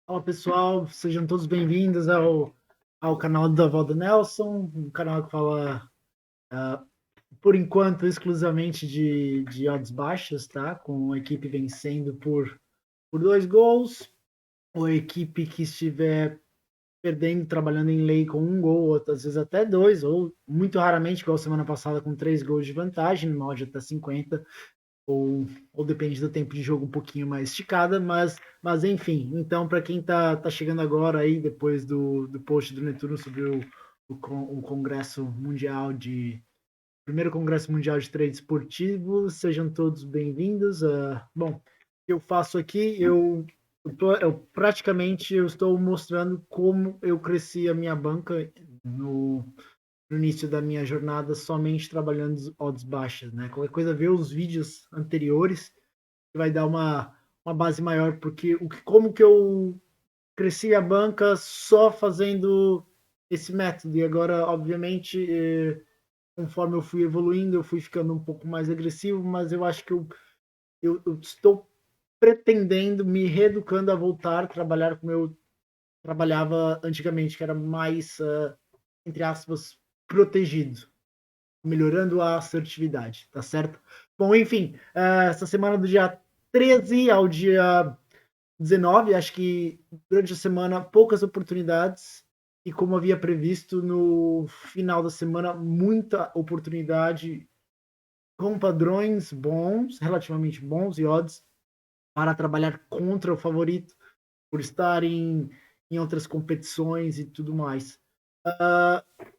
Fala pessoal, sejam todos bem-vindos ao canal da Valdo Nelson, um canal que fala, por enquanto, exclusivamente de odds baixas, tá? Com a equipe vencendo por 2 gols, ou a equipe que estiver perdendo, trabalhando em lei com 1 gol, ou às vezes até 2, ou muito raramente, igual semana passada, com 3 gols de vantagem, numa odd até 50, ou depende do tempo de jogo um pouquinho mais esticada, mas enfim. Então, para quem tá chegando agora aí, depois do post do Netuno sobre o Congresso Mundial primeiro Congresso Mundial de Trade Esportivo, sejam todos bem-vindos. Bom, o que eu faço aqui, praticamente eu estou mostrando como eu cresci a minha banca no início da minha jornada somente trabalhando odds baixas, né? Qualquer coisa, ver os vídeos anteriores que vai dar uma base maior, porque como que eu cresci a banca só fazendo esse método, e agora, obviamente, conforme eu fui evoluindo, eu fui ficando um pouco mais agressivo, mas eu acho que eu estou pretendendo, me reeducando a voltar a trabalhar como eu trabalhava antigamente, que era mais, entre aspas, protegido, melhorando a assertividade, tá certo? Bom, enfim, essa semana do dia 13 ao dia 19, acho que durante a semana poucas oportunidades, e como havia previsto no final da semana, muita oportunidade com padrões bons, relativamente bons e odds para trabalhar contra o favorito por estar em outras competições e tudo mais.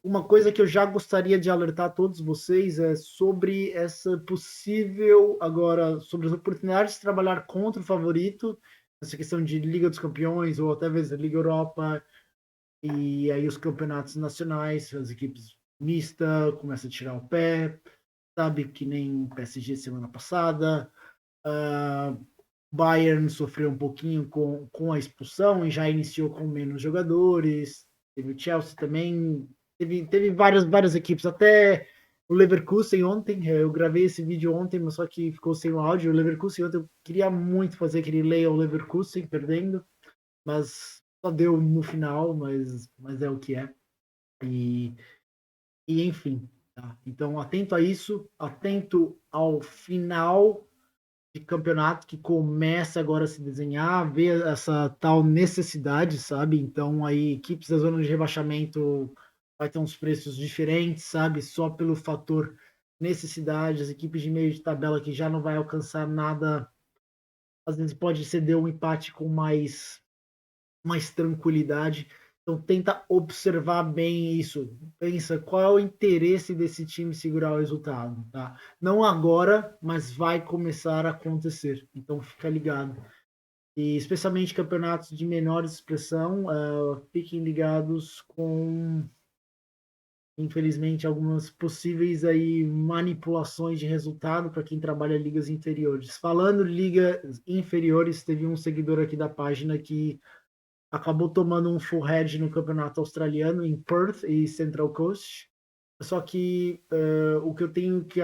Uma coisa que eu já gostaria de alertar a todos vocês é sobre essa possível, agora, sobre as oportunidades de trabalhar contra o favorito, essa questão de Liga dos Campeões ou até mesmo Liga Europa, e aí os campeonatos nacionais, as equipes mista começam a tirar o pé, sabe, que nem PSG semana passada. Uh, Bayern sofreu um pouquinho com a expulsão e já iniciou com menos jogadores. Teve o Chelsea também. Teve várias equipes, até o Leverkusen ontem. Eu gravei esse vídeo ontem, mas só que ficou sem o áudio. O Leverkusen ontem eu queria muito fazer aquele lay ao Leverkusen perdendo, mas só deu no final, mas é o que é. E, e enfim, tá? Então, atento a isso, atento ao final de campeonato que começa agora a se desenhar, ver essa tal necessidade, sabe? Então, aí, equipes da zona de rebaixamento vai ter uns preços diferentes, sabe? Só pelo fator necessidade, as equipes de meio de tabela que já não vai alcançar nada, às vezes pode ceder um empate com mais tranquilidade. Então tenta observar bem isso. Pensa qual é o interesse desse time segurar o resultado, tá? Não agora, mas vai começar a acontecer. Então fica ligado. E especialmente campeonatos de menor expressão, fiquem ligados com, infelizmente, algumas possíveis aí manipulações de resultado para quem trabalha ligas inferiores. Falando ligas inferiores, teve um seguidor aqui da página que acabou tomando um full head no campeonato australiano em Perth e Central Coast. Só que o que eu tenho que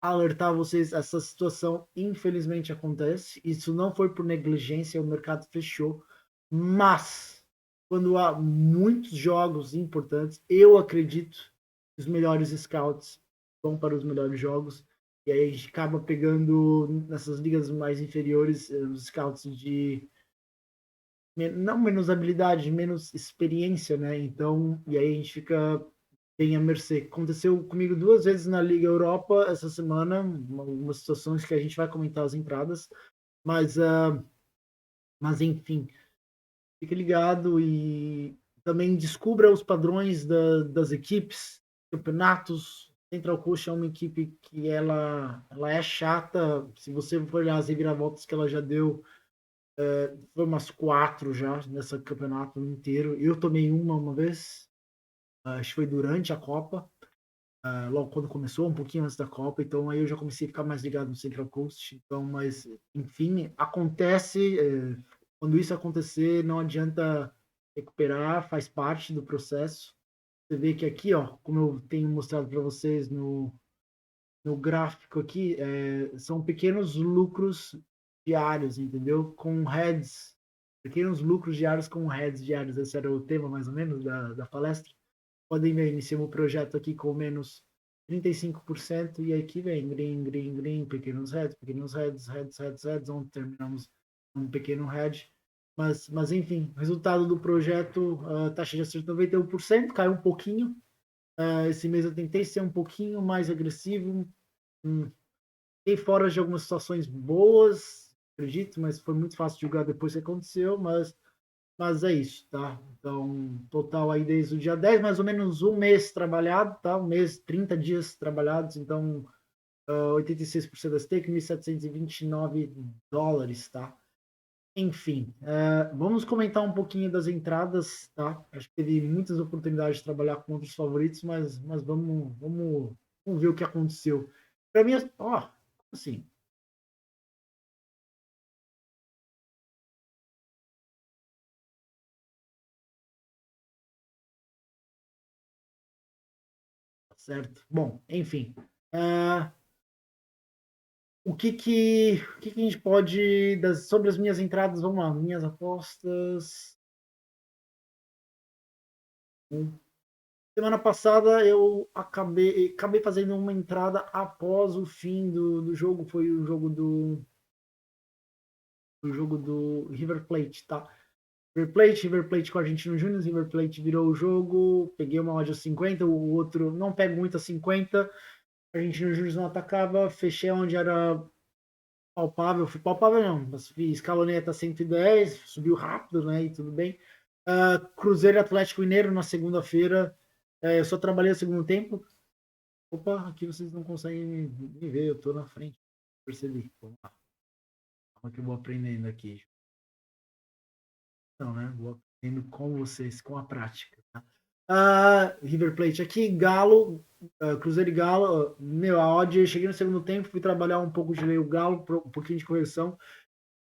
alertar vocês, essa situação infelizmente acontece. Isso não foi por negligência, o mercado fechou. Mas quando há muitos jogos importantes, eu acredito que os melhores scouts vão para os melhores jogos. E aí a gente acaba pegando nessas ligas mais inferiores os scouts de não menos habilidade, menos experiência, né? Então, e aí a gente fica bem à mercê. Aconteceu comigo 2 vezes na Liga Europa essa semana, algumas situações que a gente vai comentar as entradas, mas, mas enfim, fique ligado e também descubra os padrões das equipes, campeonatos. Central Coast é uma equipe que ela é chata. Se você for olhar as reviravoltas que ela já deu, foi umas 4 já nessa campeonato inteiro. Eu tomei uma vez, acho que foi durante a Copa, logo quando começou, um pouquinho antes da Copa, então aí eu já comecei a ficar mais ligado no Central Coast. Então, mas enfim, acontece. Quando isso acontecer, não adianta recuperar, faz parte do processo. Você vê que aqui, ó, como eu tenho mostrado para vocês no gráfico aqui, são pequenos lucros diários, entendeu? Com heads pequenos lucros diários com heads diários, esse era o tema mais ou menos da palestra. Podem ver, iniciamos o projeto aqui com menos 35%, e aqui vem green, green, green, pequenos heads, heads, onde terminamos um pequeno head. Mas enfim, resultado do projeto, a taxa de acerto 91%, caiu um pouquinho. Esse mês eu tentei ser um pouquinho mais agressivo, fiquei fora de algumas situações boas, acredito, mas foi muito fácil de julgar depois que aconteceu, mas é isso, tá? Então, total aí desde o dia 10, mais ou menos um mês trabalhado, tá? Um mês, 30 dias trabalhados, então 86% da stake, $1.729, tá? Enfim, vamos comentar um pouquinho das entradas, tá? Acho que teve muitas oportunidades de trabalhar com outros favoritos, mas vamos ver o que aconteceu. Para mim, ó, assim, certo? Bom, enfim, uh, o que a gente pode, sobre as minhas entradas, vamos lá, minhas apostas. Semana passada eu acabei fazendo uma entrada após o fim do jogo, foi o jogo do River Plate, tá? River Plate com o Argentino Júnior, River Plate virou o jogo, peguei uma odd a 50, o outro não pego muito a 50, Argentino Júnior não atacava, fechei onde era palpável não, mas escalonei até 110, subiu rápido, né, e tudo bem. Cruzeiro e Atlético Mineiro na segunda-feira, eu só trabalhei o segundo tempo. Opa, aqui vocês não conseguem me ver, eu tô na frente, percebi. Vamos lá, calma que eu vou aprendendo aqui. Não, né, vou aprendendo com vocês, com a prática, tá? River Plate aqui, Galo, Cruzeiro e Galo, meu, a odd, cheguei no segundo tempo, fui trabalhar um pouco de ler o Galo, um pouquinho de correção.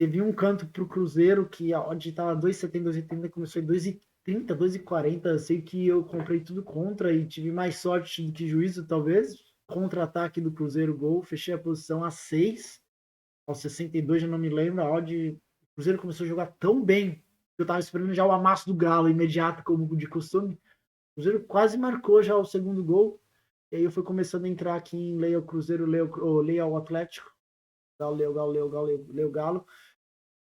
Teve um canto para o Cruzeiro que a odd estava 2,70, 2,80, começou em 2,30, 2,40. Sei que eu comprei tudo contra e tive mais sorte do que juízo, talvez. Contra-ataque do Cruzeiro, gol. Fechei a posição a 6, aos 62, já não me lembro. A odd, o Cruzeiro começou a jogar tão bem que eu estava esperando já o amasso do Galo imediato, como de costume. O Cruzeiro quase marcou já o segundo gol. E aí eu fui começando a entrar aqui em leia o Cruzeiro, leia o Atlético. Galo, leia o Galo, leia o Galo, leia o Galo.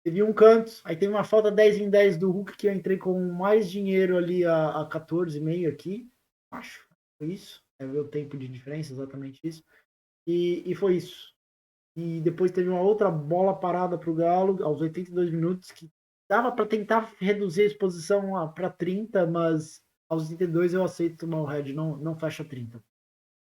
Teve um canto, aí teve uma falta 10 em 10 do Hulk, que eu entrei com mais dinheiro ali a 14,5 aqui, acho, foi isso, ver o tempo de diferença, exatamente isso, e foi isso. E depois teve uma outra bola parada para o Galo, aos 82 minutos, que dava para tentar reduzir a exposição para 30, mas aos 82 eu aceito tomar o head, não fecha 30.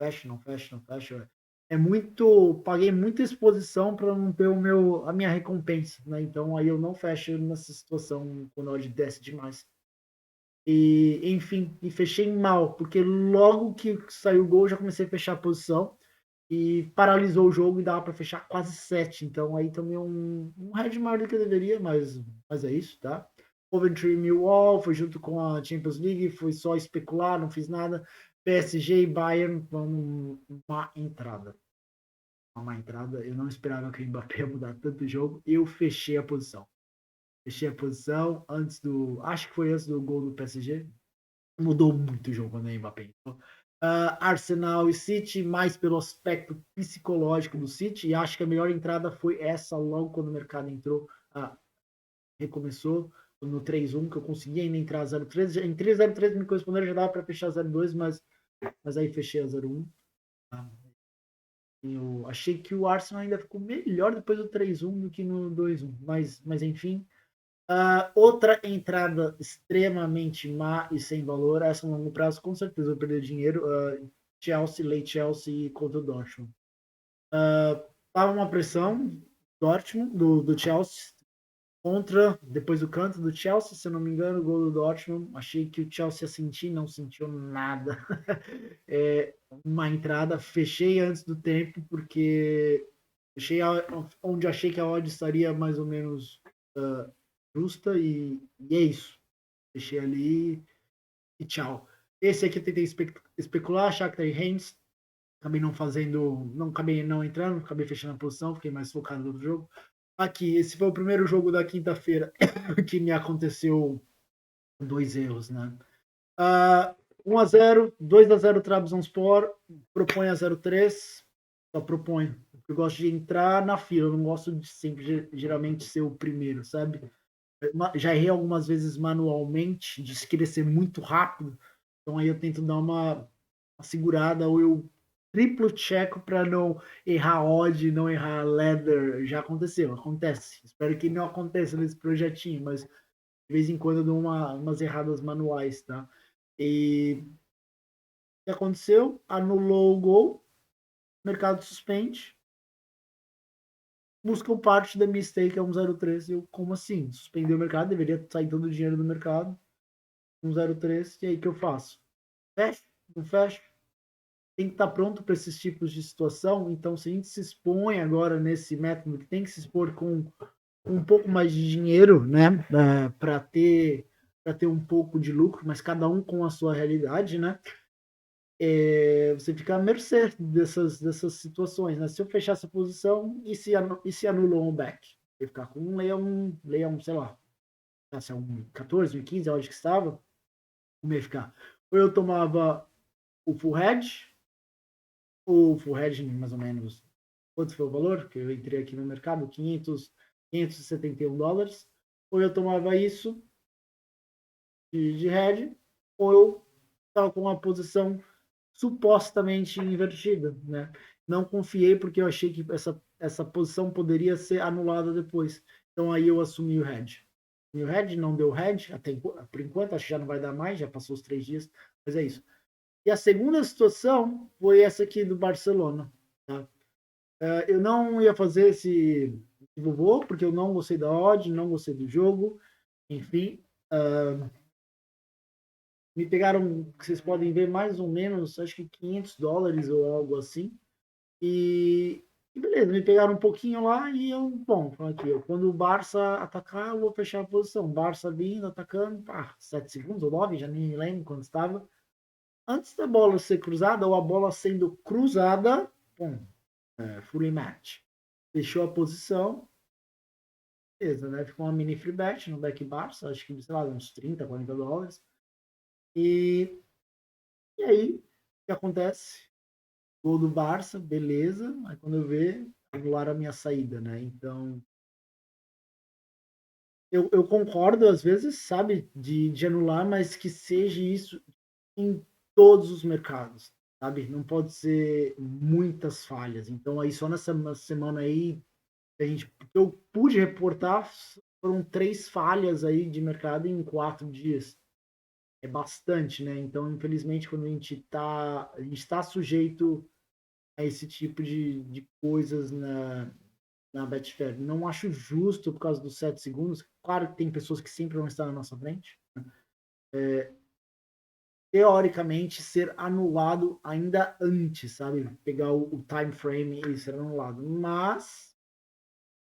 Fecha, não fecha, não fecha. É muito, paguei muita exposição para não ter a minha recompensa, né? Então aí eu não fecho nessa situação quando a odd desce demais. E enfim, e fechei mal, porque logo que saiu o gol, já comecei a fechar a posição e paralisou o jogo e dava para fechar quase 7. Então aí tomei um head maior do que eu deveria, mas é isso, tá? Coventry Millwall foi junto com a Champions League, foi só especular, não fiz nada. PSG e Bayern vão uma entrada. Uma entrada. Eu não esperava que o Mbappé ia mudar tanto o jogo. Eu fechei a posição. Fechei a posição antes do. Acho que foi antes do gol do PSG. Mudou muito o jogo quando o Mbappé entrou. Arsenal e City, mais pelo aspecto psicológico do City. E acho que a melhor entrada foi essa, logo quando o mercado entrou. Recomeçou no 3-1, que eu consegui ainda entrar 0-3. Entrei 0-3, me corresponderam, já dava para fechar 0-2, mas aí fechei a 0-1. Eu achei que o Arsenal ainda ficou melhor depois do 3-1 do que no 2-1, mas enfim. Outra entrada extremamente má e sem valor, essa no longo prazo, com certeza vou perder dinheiro. Chelsea, late Chelsea contra o Dortmund. Tava uma pressão, Dortmund, do Chelsea, contra, depois do canto do Chelsea, se eu não me engano, o gol do Dortmund. Achei que o Chelsea ia sentir, não sentiu nada. Uma entrada, fechei antes do tempo, porque fechei onde achei que a odd estaria mais ou menos justa, e é isso. Fechei ali e tchau. Esse aqui eu tentei especular, Shakhtar e Reims. Acabei não fazendo, não acabei não entrando, acabei fechando a posição, fiquei mais focado no jogo. Aqui, esse foi o primeiro jogo da quinta-feira que me aconteceu dois erros, né? 1-0, 2-0 Trabzonspor, propõe a 0-3, só propõe. Eu gosto de entrar na fila, eu não gosto de sempre, geralmente, ser o primeiro, sabe? Já errei algumas vezes manualmente, de querer ser muito rápido, então aí eu tento dar uma segurada, ou eu triplo checo para não errar odd, não errar leather. Já aconteceu, acontece. Espero que não aconteça nesse projetinho, mas de vez em quando eu dou umas erradas manuais, tá? E o que aconteceu? Anulou o gol, mercado suspende, buscam parte da minha stake a 1,03. Eu, como assim? Suspendeu o mercado, deveria sair todo o dinheiro do mercado, 1,03, e aí o que eu faço? Fecho? Não fecho? Tem que estar pronto para esses tipos de situação. Então, se a gente se expõe agora nesse método, que tem que se expor com um pouco mais de dinheiro, né, para ter um pouco de lucro, mas cada um com a sua realidade, né? Você fica à mercê dessas situações, né? Se eu fechar essa posição e se anula um back, eu ficar com um leão, sei lá, se é um 14, um 15, onde que estava, como ia ficar? Ou eu tomava o full hedge, ou full hedge mais ou menos, quanto foi o valor? Que eu entrei aqui no mercado, 571 dólares, ou eu tomava isso de hedge, ou eu estava com uma posição supostamente invertida, né? Não confiei porque eu achei que essa posição poderia ser anulada depois. Então aí eu assumi o hedge. E o hedge não deu hedge, até por enquanto, acho que já não vai dar mais, já passou os 3 dias, mas é isso. E a segunda situação foi essa aqui do Barcelona. Tá? Eu não ia fazer esse vovô, porque eu não gostei da odd, não gostei do jogo, enfim. Me pegaram, vocês podem ver, mais ou menos, acho que 500 dólares ou algo assim. E beleza, me pegaram um pouquinho lá e eu, bom, aqui, quando o Barça atacar, eu vou fechar a posição. Barça vindo, atacando, 7 segundos ou 9, já nem me lembro quando estava. Antes da bola ser cruzada, ou a bola sendo cruzada, bom, fully match. Fechou a posição, beleza, né? Ficou uma mini free bet no back Barça, acho que, sei lá, uns 30, 40 dólares. E, e aí, o que acontece? Gol do Barça, beleza. Aí quando eu ver, anularam a minha saída, né? Então, eu concordo, às vezes, sabe, de anular, mas que seja isso em todos os mercados, sabe? Não pode ser muitas falhas. Então, aí só nessa semana aí, eu pude reportar, foram 3 falhas aí de mercado em 4 dias. É bastante, né? Então, infelizmente, quando a gente tá sujeito a esse tipo de coisas na Betfair. Não acho justo por causa dos 7 segundos. Claro que tem pessoas que sempre vão estar na nossa frente. Teoricamente, ser anulado ainda antes, sabe? Pegar o time frame e ser anulado. Mas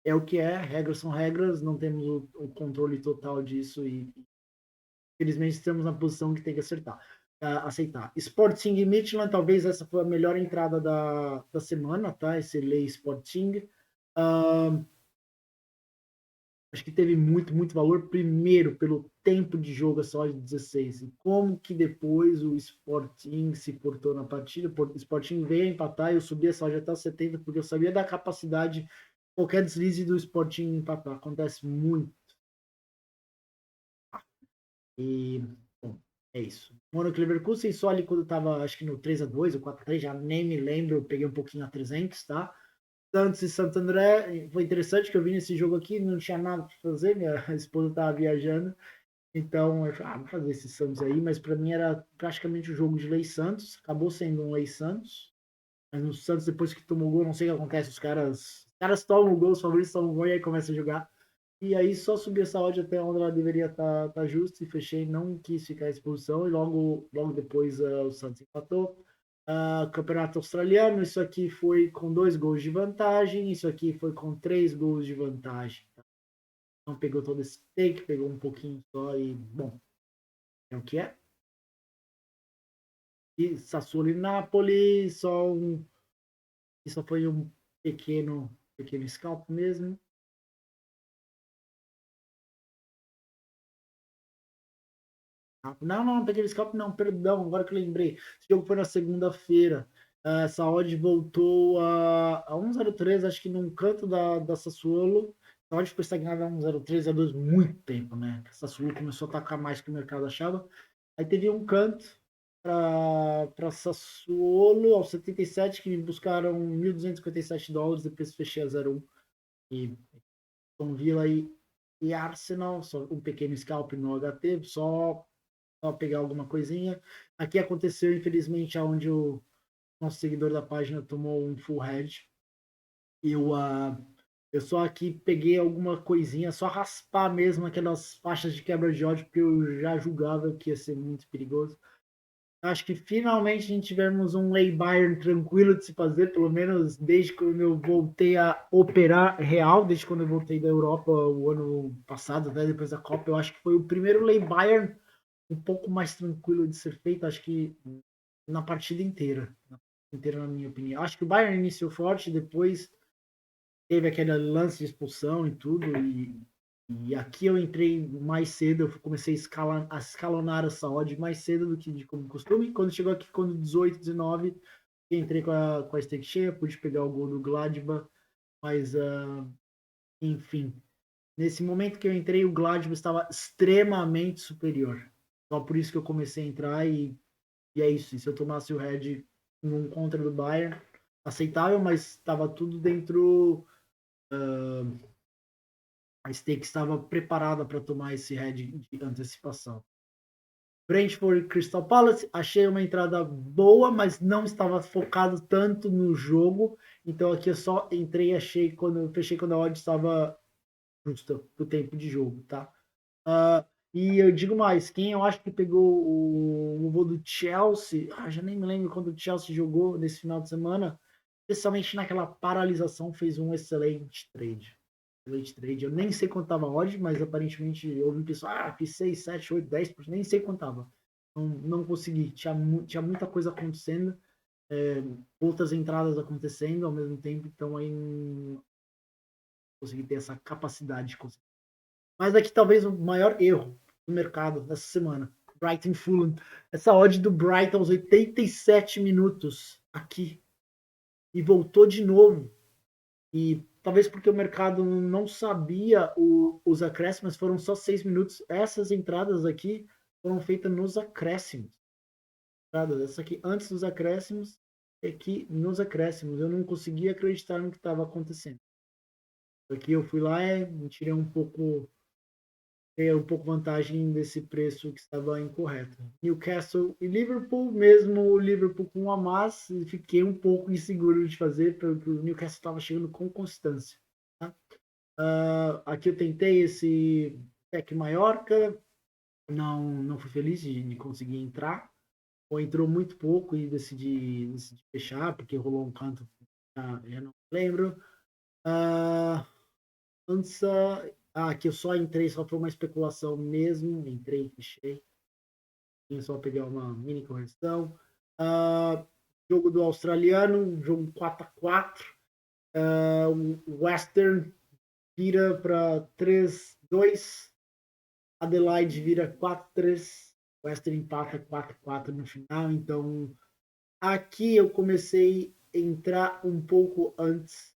é o que é, regras são regras, não temos o controle total disso e infelizmente estamos na posição que tem que aceitar. Sporting e Midland, talvez essa foi a melhor entrada da semana, tá? Esse lei Sporting. Uh, Acho que teve muito, muito valor, primeiro, pelo tempo de jogo, a só de 16. E como que depois o Sporting se portou na partida. O Sporting veio a empatar e eu subi a soja até 70, porque eu sabia da capacidade, qualquer deslize do Sporting empatar. Acontece muito. E, bom, é isso. Mônaco Leverkusen, só ali quando estava, acho que no 3-2 ou 4-3, já nem me lembro, eu peguei um pouquinho a 300, tá? Santos e Santo André, foi interessante que eu vi nesse jogo aqui, não tinha nada para fazer, minha esposa estava viajando, então eu falei, vou fazer esse Santos aí, mas para mim era praticamente o jogo de Lei Santos, acabou sendo um Lei Santos, mas no Santos, depois que tomou o gol, não sei o que acontece, os caras tomam o gol, os favoritos tomam o gol e aí começa a jogar. E aí só subi essa odd até onde ela deveria estar justa e fechei, não quis ficar em exposição e logo depois o Santos empatou. Campeonato australiano, isso aqui foi com 2 gols de vantagem, isso aqui foi com 3 gols de vantagem. Tá? Não pegou todo esse take, pegou um pouquinho só e, bom, é o que é. E Sassuolo e Napoli, só foi um pequeno scalp mesmo. Não, peguei o scalp não, perdão, agora que eu lembrei. Esse jogo foi na segunda-feira. Essa odd voltou a 1,03, acho que num canto da Sassuolo. A odd ficou estagnada a 1,03 há muito tempo, né? A Sassuolo começou a atacar mais que o mercado achava. Aí teve um canto para Sassuolo aos 77, que me buscaram $1.257, depois fechei a 0,1. E Aston Villa e Arsenal, só um pequeno scalp no HT, só pegar alguma coisinha. Aqui aconteceu, infelizmente, aonde o nosso seguidor da página tomou um full head. Eu só aqui peguei alguma coisinha, só raspar mesmo aquelas faixas de quebra de ódio, porque eu já julgava que ia ser muito perigoso. Acho que finalmente a gente tivemos um lay Bayern tranquilo de se fazer, pelo menos desde quando eu voltei a operar real, desde quando eu voltei da Europa o ano passado, né, depois da Copa. Eu acho que foi o primeiro lay Bayern um pouco mais tranquilo de ser feito, acho que na partida inteira. Na minha opinião. Acho que o Bayern iniciou forte, depois teve aquele lance de expulsão e tudo, e aqui eu entrei mais cedo, eu comecei a escalonar essa odd mais cedo do que de como costume. Quando chegou aqui, quando 18, 19, entrei com a stake cheia, pude pegar o gol do Gladbach, mas enfim, nesse momento que eu entrei, o Gladbach estava extremamente superior. Só por isso que eu comecei a entrar e é isso. E se eu tomasse o Red num contra do Bayern, aceitável, mas estava tudo dentro. A stake estava preparada para tomar esse Red de antecipação. Brentford e Crystal Palace, achei uma entrada boa, mas não estava focado tanto no jogo. Então aqui eu só entrei e achei quando fechei quando a odd estava justa pro tempo de jogo, tá? E eu digo mais, quem eu acho que pegou o voo do Chelsea, já nem me lembro quando o Chelsea jogou nesse final de semana, especialmente naquela paralisação, fez um excelente trade. Excelente trade. Eu nem sei quanto estava hoje, mas aparentemente eu ouvi pessoal, fiz 6, 7, 8, 10%, nem sei quanto estava. Não consegui, tinha muita coisa acontecendo, outras entradas acontecendo ao mesmo tempo, então aí não consegui ter essa capacidade de conseguir. Mas aqui talvez o maior erro do mercado dessa semana. Brighton Fulham. Essa odd do Brighton aos 87 minutos aqui. E voltou de novo. E talvez porque o mercado não sabia os acréscimos, foram só 6 minutos. Essas entradas aqui foram feitas nos acréscimos. Essa aqui antes dos acréscimos, aqui nos acréscimos. Eu não conseguia acreditar no que estava acontecendo. Aqui eu fui lá e tirei um pouco vantagem desse preço que estava incorreto. Newcastle e Liverpool, mesmo o Liverpool com a mais, fiquei um pouco inseguro de fazer, porque o Newcastle estava chegando com constância. Tá? Aqui eu tentei esse Tec Mallorca, não fui feliz de conseguir entrar, ou entrou muito pouco e decidi fechar, porque rolou um canto, já não lembro. Ansa, que eu só entrei, só foi uma especulação mesmo. Entrei, fechei. Só pegar uma mini correção. Jogo do australiano, jogo 4-4. O Western vira para 3-2. Adelaide vira 4-3. Western empata 4-4 no final. Então, aqui eu comecei a entrar um pouco antes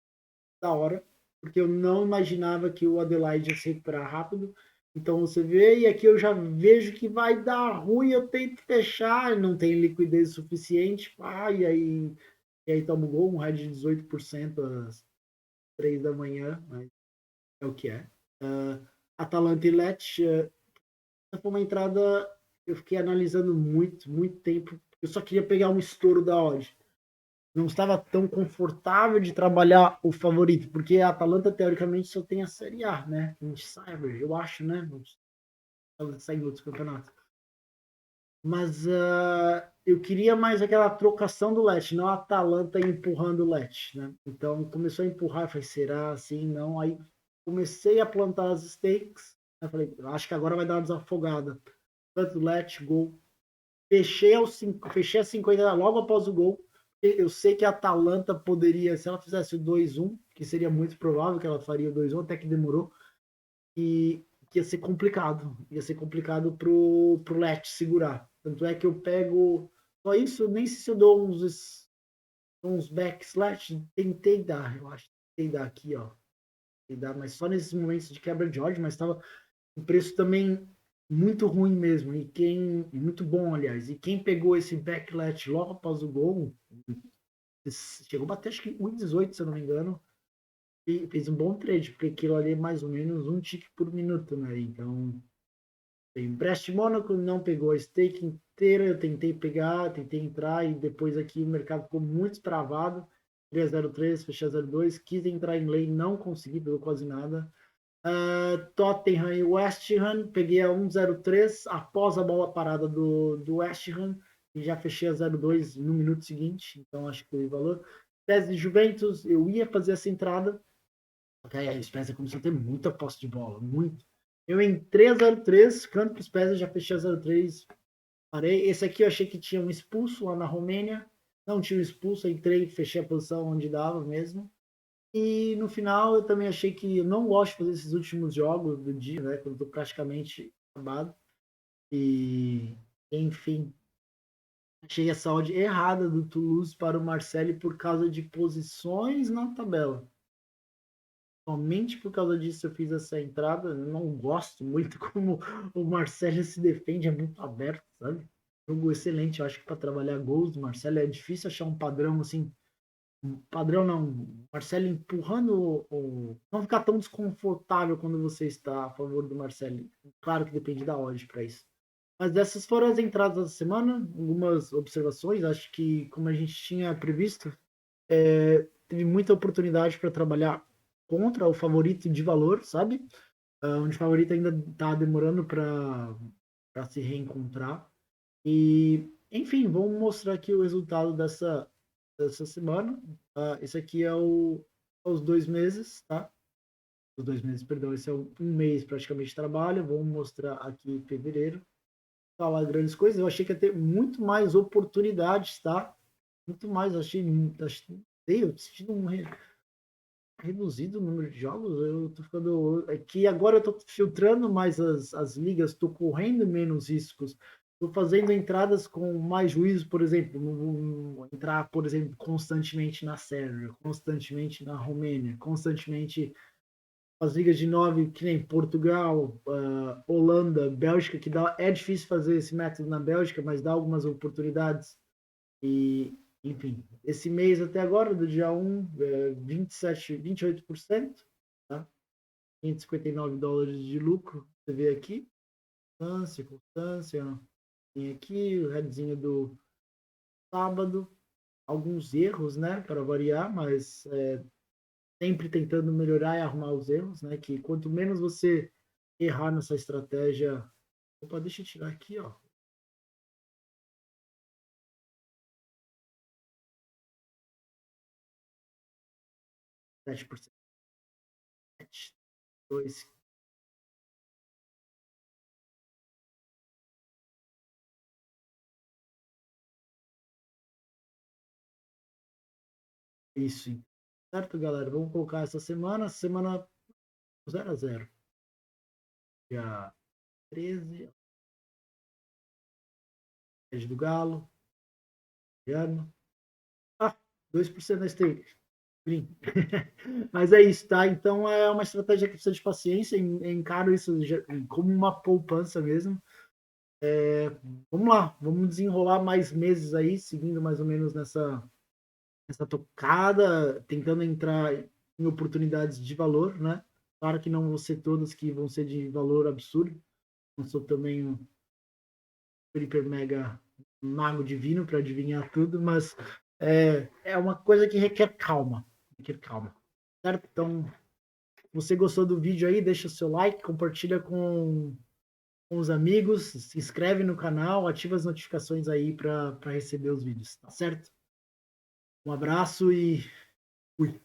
da hora, porque eu não imaginava que o Adelaide ia se recuperar rápido. Então você vê, e aqui eu já vejo que vai dar ruim, eu tento fechar, não tem liquidez suficiente, e aí toma um gol, um head de 18% às 3 da manhã, mas é o que é. Atalanta e Lecce, foi uma entrada, eu fiquei analisando muito tempo, eu só queria pegar um estouro da odd. Não estava tão confortável de trabalhar o favorito, porque a Atalanta, teoricamente, só tem a Série A, né? A gente sabe, eu acho, né? Não segue outros campeonatos. Mas eu queria mais aquela trocação do Lecce, não a Atalanta empurrando o Lecce, né? Então, começou a empurrar, falei, será assim? Não. Aí comecei a plantar as stakes, né? Falei, acho que agora vai dar uma desafogada. Tanto Lecce, gol. Fechei a 50 logo após o gol. Eu sei que a Atalanta poderia, se ela fizesse o 2-1, que seria muito provável que ela faria o 2-1, até que demorou, e que ia ser complicado pro Let segurar. Tanto é que eu pego só isso, nem sei se eu dou uns backslash, tentei dar, eu acho, tentei dar aqui, ó, tentei dar, mas só nesses momentos de quebra de ódio, mas estava um preço também muito ruim mesmo, muito bom, aliás, e quem pegou esse backlat logo após o gol, chegou a bater acho que 1,18, se eu não me engano, e fez um bom trade, porque aquilo ali é mais ou menos um tick por minuto, né? Então, tem Brest Mônaco, não pegou a stake inteira, eu tentei pegar, tentei entrar, e depois aqui o mercado ficou muito travado, 3,03, fechei a 0,2, quis entrar em lane, não consegui, pegou quase nada. Tottenham e West Ham, peguei a 1,03 após a bola parada do West Ham, e já fechei a 0,2 no minuto seguinte, então acho que foi o valor. Tese de Juventus, eu ia fazer essa entrada, okay, a Spezia começou a ter muita posse de bola, muito. Eu entrei a 0,3, canto para o Spezia, já fechei a 0,3, parei. Esse aqui eu achei que tinha um expulso lá na Romênia, não tinha um expulso, entrei, fechei a posição onde dava mesmo. E no final eu também achei que eu não gosto de fazer esses últimos jogos do dia, né? Quando estou praticamente acabado. E, enfim, achei a saúde errada do Toulouse para o Marseille por causa de posições na tabela. Somente por causa disso eu fiz essa entrada. Eu não gosto muito como o Marseille se defende, é muito aberto, sabe? Jogo excelente, eu acho que para trabalhar gols do Marseille é difícil achar um padrão assim, padrão não, Marcelo empurrando não ficar tão desconfortável quando você está a favor do Marcelo. Claro que depende da odd para isso. Mas essas foram as entradas da semana, algumas observações, acho que como a gente tinha previsto, teve muita oportunidade para trabalhar contra o favorito de valor, sabe? Onde o favorito ainda está demorando para se reencontrar. E, enfim, vamos mostrar aqui o resultado dessa semana. Esse aqui é os 2 meses, tá? Os 2 meses, perdão, esse é um mês praticamente de trabalho. Vamos mostrar aqui em fevereiro. Falar grandes coisas. Eu achei que ia ter muito mais oportunidades, tá? Muito mais, eu assisti reduzido o número de jogos. Eu tô ficando. É que agora eu tô filtrando mais as ligas, tô correndo menos riscos. Estou fazendo entradas com mais juízo, por exemplo, entrar, por exemplo, constantemente na Sérvia, constantemente na Romênia, constantemente as ligas de 9, que nem Portugal, Holanda, Bélgica, que é difícil fazer esse método na Bélgica, mas dá algumas oportunidades. E, enfim, esse mês até agora, do dia 1, 28%, tá? $559 de lucro, você vê aqui. Constância, tem aqui o headzinho do sábado, alguns erros, né, para variar, mas sempre tentando melhorar e arrumar os erros, né, que quanto menos você errar nessa estratégia... Opa, deixa eu tirar aqui, ó. Sete por cento. 2. Isso. Certo, galera? Vamos colocar essa semana 0-0. Dia 13, Rede do Galo, Piano. 2% na stake. Mas é isso, tá? Então é uma estratégia que precisa de paciência, encaro isso como uma poupança mesmo. Vamos lá, vamos desenrolar mais meses aí, seguindo mais ou menos nessa tocada, tentando entrar em oportunidades de valor, né? Claro que não vão ser todas que vão ser de valor absurdo. Não sou também um super mega mago divino para adivinhar tudo, mas é uma coisa que requer calma. Requer calma. Certo? Então, se você gostou do vídeo aí, deixa o seu like, compartilha com os amigos, se inscreve no canal, ativa as notificações aí para receber os vídeos, tá certo? Um abraço e fui.